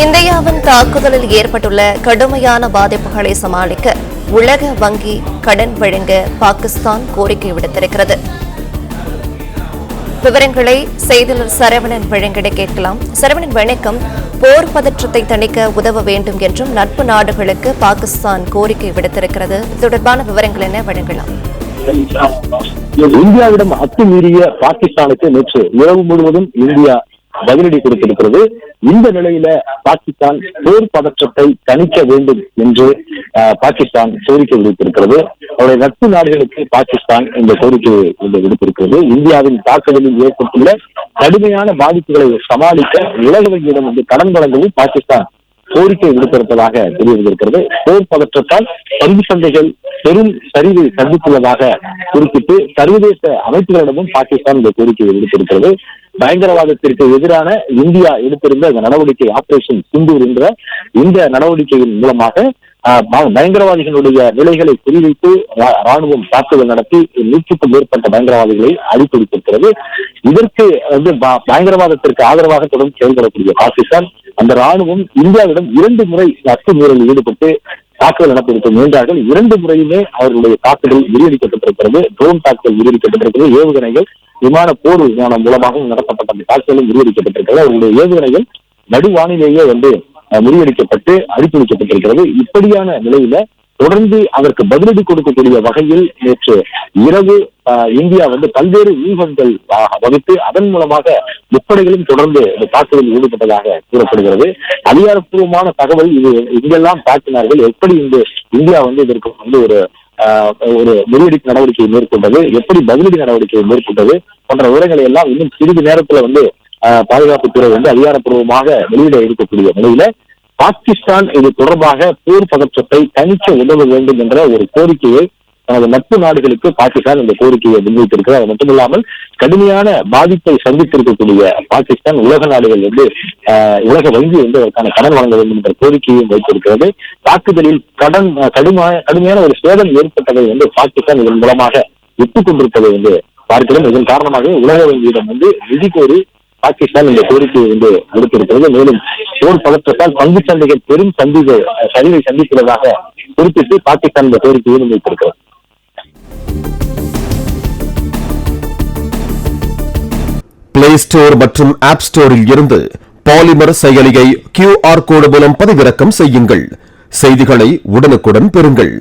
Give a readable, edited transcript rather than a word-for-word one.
இந்தியாவின் தாக்குதலில் ஏற்பட்டுள்ள கடுமையான பாதிப்புகளை சமாளிக்க உலக வங்கி கடன் வழங்க பாகிஸ்தான் கோரிக்கை விடுத்திருக்கிறது. விவரங்களை செய்தியாளர் சரவணன் வழங்கிட கேட்கலாம். சரவணன் வணக்கம். போர் பதற்றத்தை தணிக்க உதவ வேண்டும் என்றும் நட்பு நாடுகளுக்கு பாகிஸ்தான் கோரிக்கை விடுத்திருக்கிறது. இது தொடர்பான விவரங்கள் என்ன வழங்கலாம்? இந்தியாவிடம் அத்துமீறிய பாகிஸ்தானுக்கு நேற்று இரவு முழுவதும் இந்தியா பதிலடி கொடுத்திருக்கிறது. இந்த நிலையில பாகிஸ்தான் போர் பதற்றத்தை தணிக்க வேண்டும் என்று பாகிஸ்தான் கோரிக்கை விடுத்திருக்கிறது. அவருடைய நட்பு நாடுகளுக்கு பாகிஸ்தான் இந்த கோரிக்கையை விடுத்திருக்கிறது. இந்தியாவின் தாக்குதலில் ஏற்பட்டுள்ள கடுமையான பாதிப்புகளை சமாளிக்க உலக வங்கியிடம் கடன் வழங்கவும் பாகிஸ்தான் கோரிக்கை விடுத்திருப்பதாக தெரிய வந்திருக்கிறது. போர் பதற்றத்தால் பங்கு சந்தைகள் பெரும் சரிவை சந்தித்துள்ளதாக குறிப்பிட்டு சர்வதேச அமைப்புகளிடமும் பாகிஸ்தான் இந்த கோரிக்கையை விடுத்திருக்கிறது. பயங்கரவாதத்திற்கு எதிரான இந்தியா எடுத்திருந்த இந்த நடவடிக்கை ஆபரேஷன் சிந்தூர் என்ற இந்த நடவடிக்கையின் மூலமாக பயங்கரவாதிகளுடைய நிலைகளை குறிவைத்து ராணுவம் தாக்குதல் நடத்தி 100க்கும் மேற்பட்ட பயங்கரவாதிகளை அழித்தொடுத்திருக்கிறது. இதற்கு பயங்கரவாதத்திற்கு ஆதரவாக தொடர்ந்து செயல்படக்கூடிய பாகிஸ்தான் அந்த ராணுவம் இந்தியாவிடம் 2 முறை அத்துமீறலில் ஈடுபட்டு தாக்குதல் நடத்தியிருக்க முயன்றார்கள். 2 முறையுமே அவர்களுடைய தாக்குதல் முறியடிக்கப்பட்டிருக்கிறது. ட்ரோன் தாக்குதல் முறியடிக்கப்பட்டிருக்கிறது. ஏவுகணைகள் விமான போர் விமானம் மூலமாகவும் நடத்தப்பட்ட அந்த தாக்குதலும் முறியடிக்கப்பட்டிருக்கிறது. அவர்களுடைய ஏவுகணைகள் நடுவானிலேயே முறியடிக்கப்பட்டு அழித்தொழிக்கப்பட்டிருக்கிறது. இப்படியான நிலையில தொடர்ந்து அதற்கு பதிலடி கொடுக்கக்கூடிய வகையில் நேற்று இரவு இந்தியா பல்வேறு வியூகங்கள் வகுத்து அதன் மூலமாக முப்படைகளும் தொடர்ந்து தாக்குதலில் ஈடுபட்டதாக கூறப்படுகிறது. அதிகாரப்பூர்வமான தகவல் இது இங்கெல்லாம் தாக்கினார்கள், எப்படி இந்தியா இதற்கு ஒரு முறியடிப்பு நடவடிக்கையை மேற்கொண்டது, எப்படி பதிலடி நடவடிக்கையை மேற்கொண்டது போன்ற விவரங்களை எல்லாம் இன்னும் சிறிது நேரத்துல பாதுகாப்புத்துறை அதிகாரப்பூர்வமாக வெளியிட இருக்கக்கூடிய நிலையில பாகிஸ்தான் இது தொடர்பாக போர் பதற்றத்தை தணிக்க உதவ வேண்டும் என்ற ஒரு கோரிக்கையை தனது நட்பு நாடுகளுக்கு பாகிஸ்தான் இந்த கோரிக்கையை முன்வைத்திருக்கிறது. அது மட்டுமில்லாமல் கடுமையான பாதிப்பை சந்தித்திருக்கக்கூடிய பாகிஸ்தான் உலக நாடுகள் உலக வங்கி அதற்கான கடன் வழங்க வேண்டும் என்ற கோரிக்கையும் வைத்திருக்கிறது. தாக்குதலில் கடுமையான ஒரு சேதம் ஏற்பட்டதை பாகிஸ்தான் இதன் மூலமாக ஒப்புக்கொண்டிருப்பதை பார்க்கிறோம். இதன் காரணமாக உலக வங்கியிடம் நிதி கோரி பாகிஸ்தான் இந்த கோரிக்கையை விடுத்திருக்கிறது. மேலும் போர் பதற்றத்தால் பங்கு சந்தைகள் பெரும் சரிவை சந்திக்கிறதாக குறிப்பிட்டு பாகிஸ்தான் இந்த கோரிக்கையை முன்வைத்திருக்கிறது. பிளே ஸ்டோர் மற்றும் ஆப் ஸ்டோரில் இருந்து பாலிமர் செயலியை QR கோடு மூலம் பதிவிறக்கம் செய்யுங்கள். செய்திகளை உடனுக்குடன் பெறுங்கள்.